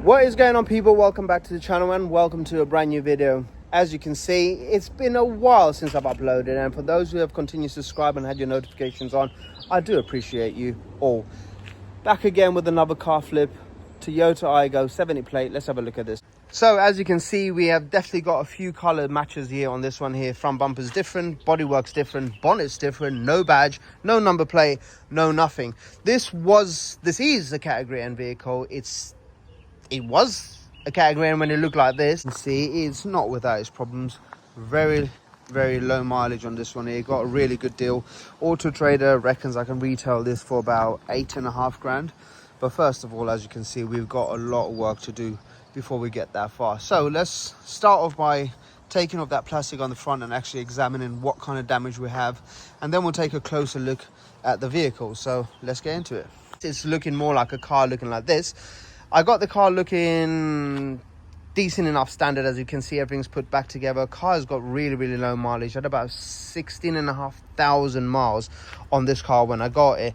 What is going on, people? Welcome back to the channel and welcome to a brand new video. As you can see, it's been a while since I've uploaded, and for those who have continued to subscribe and had your notifications on, I do appreciate you all. Back again with another car flip, Toyota Aygo 70 plate. Let's have a look at this. So as you can see, we have definitely got a few color matches here on this one here. Front bumper's different, bodywork's different, bonnet's different, no badge, no number plate, no nothing. This is a category N vehicle. It was a category N when it looked like this. You can see it's not without its problems. Very low mileage on this one here. Got a really good deal. Auto Trader reckons I can retail this for about 8.5 grand. But first of all, as you can see, we've got a lot of work to do before we get that far. So let's start off by taking off that plastic on the front and actually examining what kind of damage we have, and then we'll take a closer look at the vehicle. So let's get into it. It's looking more like a car looking like this. I got the car looking decent enough standard. As you can see, everything's put back together. Car's got really low mileage. I had about 16,500 miles on this car when I got it.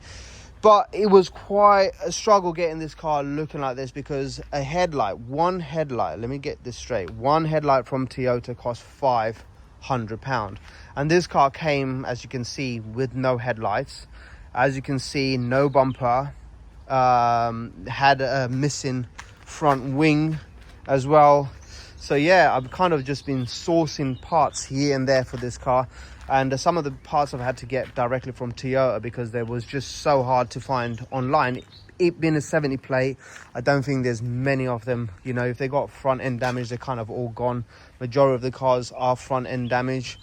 But it was quite a struggle getting this car looking like this, because one headlight, let me get this straight, one headlight from Toyota cost £500. And this car came, as you can see, with no headlights. As you can see, no bumper, had a missing front wing as well. So yeah, I've kind of just been sourcing parts here and there for this car. And some of the parts I've had to get directly from Toyota because they was just so hard to find online. It being a 70 plate, I don't think there's many of them. You know, if they got front end damage, they're kind of all gone. Majority of the cars are front end damage.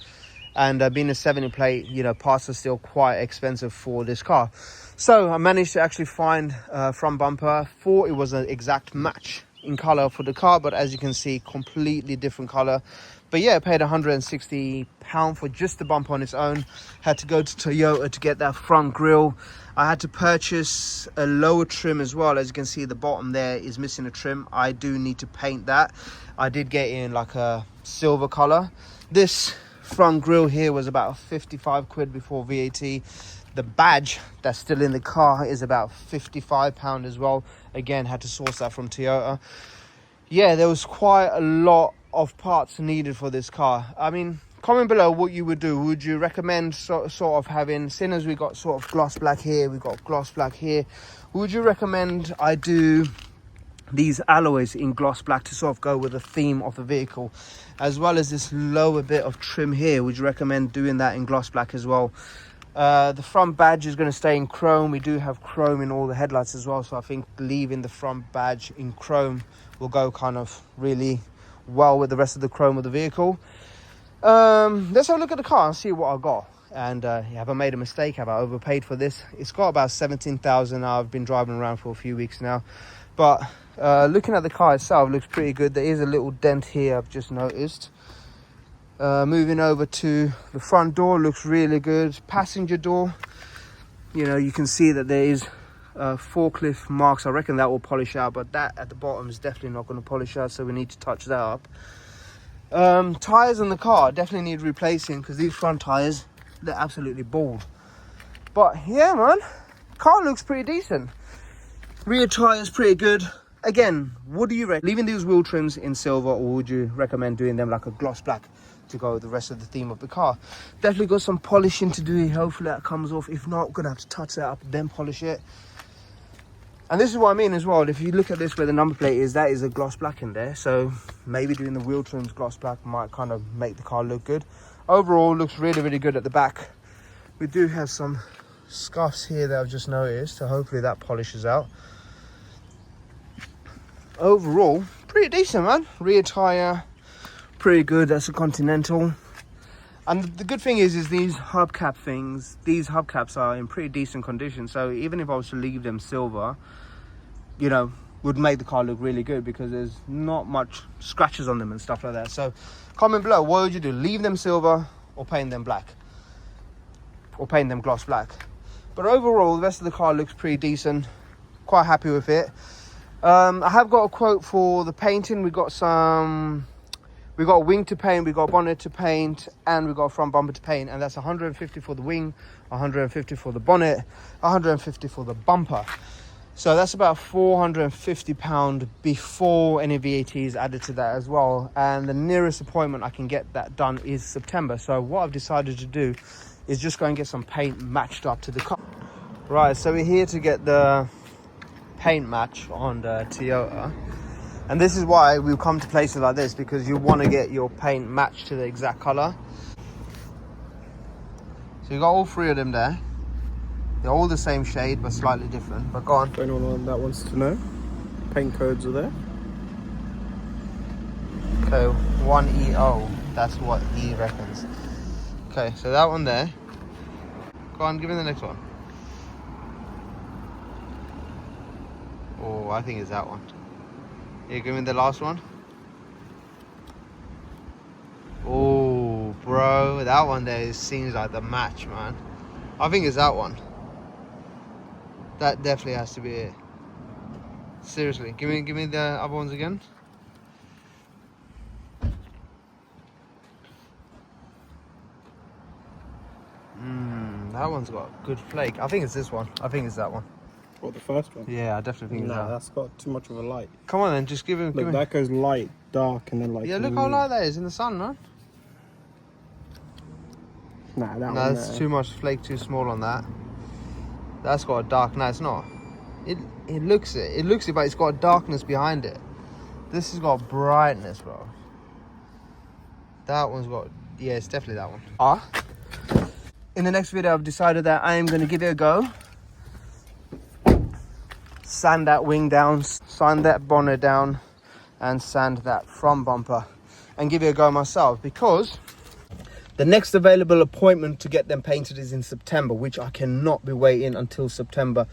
And being a 70 plate, you know, parts are still quite expensive for this car. So I managed to actually find front bumper. Thought it was an exact match in color for the car, but as you can see, completely different color. But yeah, I paid £160 for just the bumper on its own. Had to go to Toyota to get that front grille. I had to purchase a lower trim as well. As you can see, the bottom there is missing a trim. I do need to paint that. I did get in like a silver color. This front grille here was about 55 quid before VAT. The badge that's still in the car is about £55 as well. Again, had to source that from Toyota. Yeah, there was quite a lot of parts needed for this car. I mean, comment below what you would do. Would you recommend sort of having, seeing as we got sort of gloss black here, we got gloss black here, would you recommend I do these alloys in gloss black to sort of go with the theme of the vehicle, as well as this lower bit of trim here? Would you recommend doing that in gloss black as well? The front badge is going to stay in chrome. We do have chrome in all the headlights as well, so I think leaving the front badge in chrome will go kind of really well with the rest of the chrome of the vehicle. Let's have a look at the car and see what I got. And have I made a mistake? Have I overpaid for this? It's got about 17,000 now. I've been driving around for a few weeks now, but looking at the car itself, looks pretty good. There is a little dent here I've just noticed. Moving over to the front door, looks really good. Passenger door, you know, you can see that there is forklift marks. I reckon that will polish out, but that at the bottom is definitely not going to polish out, so we need to touch that up. Tires on the car definitely need replacing, because these front tires, they're absolutely bald. But yeah, man, car looks pretty decent. Rear tires pretty good. Again, what do you reckon? Leaving these wheel trims in silver, or would you recommend doing them like a gloss black to go with the rest of the theme of the car? Definitely got some polishing to do here. Hopefully that comes off. If not, we're gonna have to touch that up, then polish it. And this is what I mean as well. If you look at this where the number plate is, that is a gloss black in there. So maybe doing the wheel trims gloss black might kind of make the car look good. Overall, looks really good at the back. We do have some scuffs here that I've just noticed, so hopefully that polishes out. Overall, pretty decent, man. Rear tire, pretty good. That's a Continental. And the good thing is these hubcap things, these hubcaps are in pretty decent condition. So even if I was to leave them silver, you know, would make the car look really good, because there's not much scratches on them and stuff like that. So comment below, what would you do? Leave them silver or paint them black? Or paint them gloss black? But overall, the rest of the car looks pretty decent. Quite happy with it. I have got a quote for the painting. We got a wing to paint, we got a bonnet to paint, and we got a front bumper to paint, and that's 150 for the wing, 150 for the bonnet, 150 for the bumper. So that's about £450 before any VAT is added to that as well. And the nearest appointment I can get that done is September. So what I've decided to do is just go and get some paint matched up to the car. Right, so we're here to get the paint match on the Toyota. And this is why we've come to places like this, because you want to get your paint matched to the exact colour. So you got all three of them there. They're all the same shade, but slightly different. But go on. If anyone that wants to know, paint codes are there. Okay, 1EO. That's what he reckons. Okay, so that one there. Go on, give me the next one. Oh, I think it's that one. Yeah, give me the last one. Oh, bro, that one there seems like the match, man. I think it's that one. That definitely has to be it. Seriously, give me the other ones again. That one's got good flake. I think it's this one. I think it's that one. What, the first one? Yeah, I definitely think it's that. Nah, that's got too much of a light. Come on then, just give him. Look, that goes light, dark, and then like. Yeah, look how light that is in the sun, man. Nah, that one. No, that's too much flake, too small on that. That's got a dark. No, it's not. It looks it. It looks it, but it's got a darkness behind it. This has got brightness, bro. That one's got. Yeah, it's definitely that one. In the next video, I've decided that I am going to give it a go. Sand that wing down, sand that bonnet down, and sand that front bumper, and give it a go myself, because the next available appointment to get them painted is in September, which I cannot be waiting until September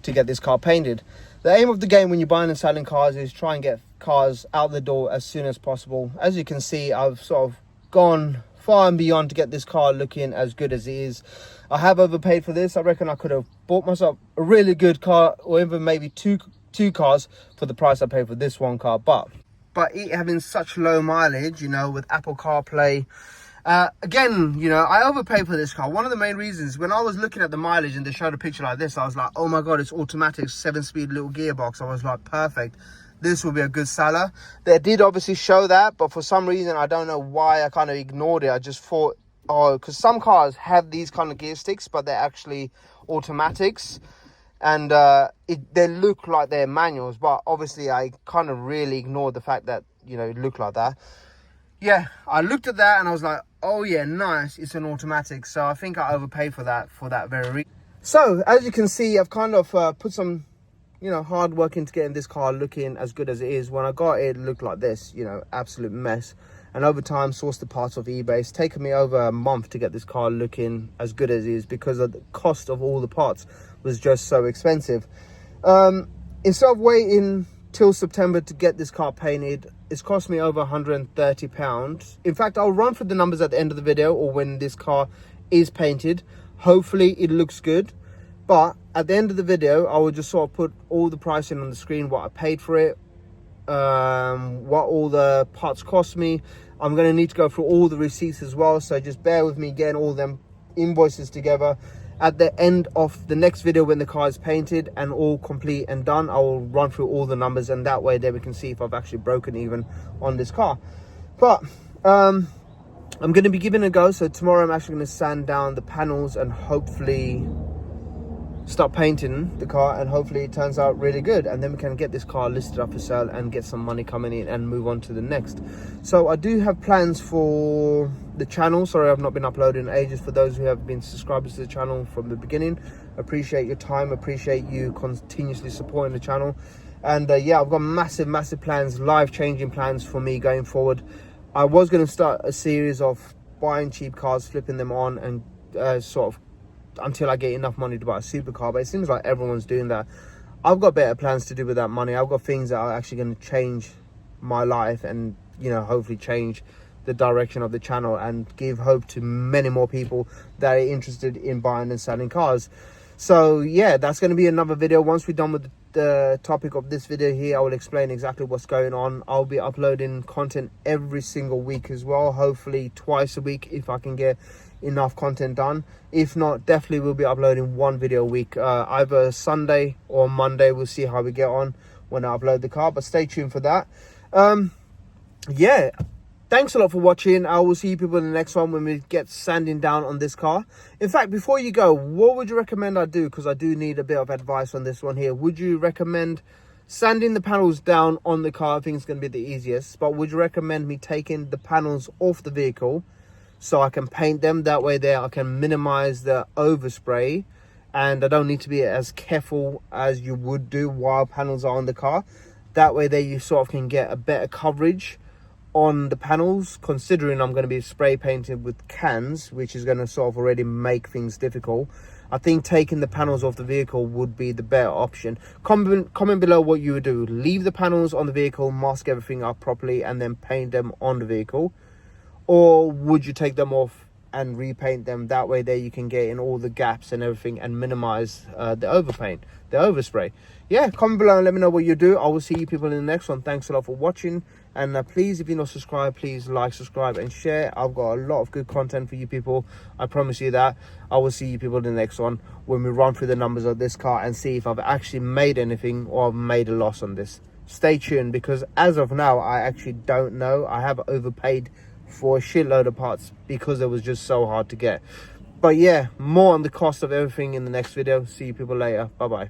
to get this car painted. The aim of the game when you're buying and selling cars is try and get cars out the door as soon as possible. As you can see, I've sort of gone far and beyond to get this car looking as good as it is. I have overpaid for this. I reckon I could have bought myself a really good car, or even maybe two cars for the price I paid for this one car. But it having such low mileage, you know, with Apple CarPlay, again, you know, I overpaid for this car. One of the main reasons, when I was looking at the mileage and they showed a picture like this, I was like, oh my god, it's automatic, 7-speed little gearbox. I was like, perfect, this will be a good seller. They did obviously show that, but for some reason, I don't know why, I kind of ignored it. I just thought, oh, because some cars have these kind of gear sticks, but they're actually automatics, and they look like they're manuals. But obviously, I kind of really ignored the fact that, you know, it looked like that. Yeah, I looked at that and I was like, oh yeah, nice, it's an automatic. So I think I overpaid for that very reason. So as you can see, I've kind of put some, you know, hard work into getting this car looking as good as it is. When I got it, it looked like this, you know, absolute mess. And over time, sourced the parts off eBay. It's taken me over a month to get this car looking as good as it is, because of the cost of all the parts was just so expensive. Instead of waiting till September to get this car painted, it's cost me over £130. In fact, I'll run through the numbers at the end of the video, or when this car is painted. Hopefully it looks good. But at the end of the video, I will just sort of put all the pricing on the screen, what I paid for it, what all the parts cost me. I'm going to need to go through all the receipts as well, so just bear with me getting all them invoices together. At the end of the next video, when the car is painted and all complete and done, I will run through all the numbers, and that way there we can see if I've actually broken even on this car. But I'm going to be giving it a go. So tomorrow I'm actually going to sand down the panels and hopefully start painting the car, and hopefully it turns out really good, and then we can get this car listed up for sale and get some money coming in and move on to the next. So I do have plans for the channel. Sorry, I've not been uploading in ages. For those who have been subscribers to the channel from the beginning, appreciate your time, appreciate you continuously supporting the channel. And yeah, I've got massive plans, life-changing plans for me going forward. I was going to start a series of buying cheap cars, flipping them on, and sort of until I get enough money to buy a supercar, but it seems like everyone's doing that. I've got better plans to do with that money. I've got things that are actually going to change my life, and, you know, hopefully change the direction of the channel and give hope to many more people that are interested in buying and selling cars. So yeah, that's going to be another video. Once we're done with the topic of this video here, I will explain exactly what's going on. I'll be uploading content every single week as well, hopefully twice a week if I can get enough content done. If not, definitely we'll be uploading one video a week, either Sunday or Monday. We'll see how we get on when I upload the car, but stay tuned for that. Yeah, thanks a lot for watching. I will see you people in the next one when we get sanding down on this car. In fact, before you go, what would you recommend I do? Because I do need a bit of advice on this one here. Would you recommend sanding the panels down on the car? I think it's going to be the easiest. But would you recommend me taking the panels off the vehicle so I can paint them? That way there I can minimize the overspray, and I don't need to be as careful as you would do while panels are on the car. That way there you sort of can get a better coverage on the panels, considering I'm going to be spray painted with cans, which is going to sort of already make things difficult. I think taking the panels off the vehicle would be the better option. Comment below what you would do. Leave the panels on the vehicle, mask everything up properly, and then paint them on the vehicle. Or would you take them off and repaint them? That way there you can get in all the gaps and everything and minimize the overspray. Yeah, comment below and let me know what you do. I will see you people in the next one. Thanks a lot for watching, and please, if you're not subscribed, please like, subscribe and share. I've got a lot of good content for you people, I promise you that. I will see you people in the next one when we run through the numbers of this car and see if I've actually made anything or I've made a loss on this. Stay tuned, because as of now I actually don't know. I have overpaid for a shitload of parts because it was just so hard to get. But yeah, more on the cost of everything in the next video. See you people later. Bye bye.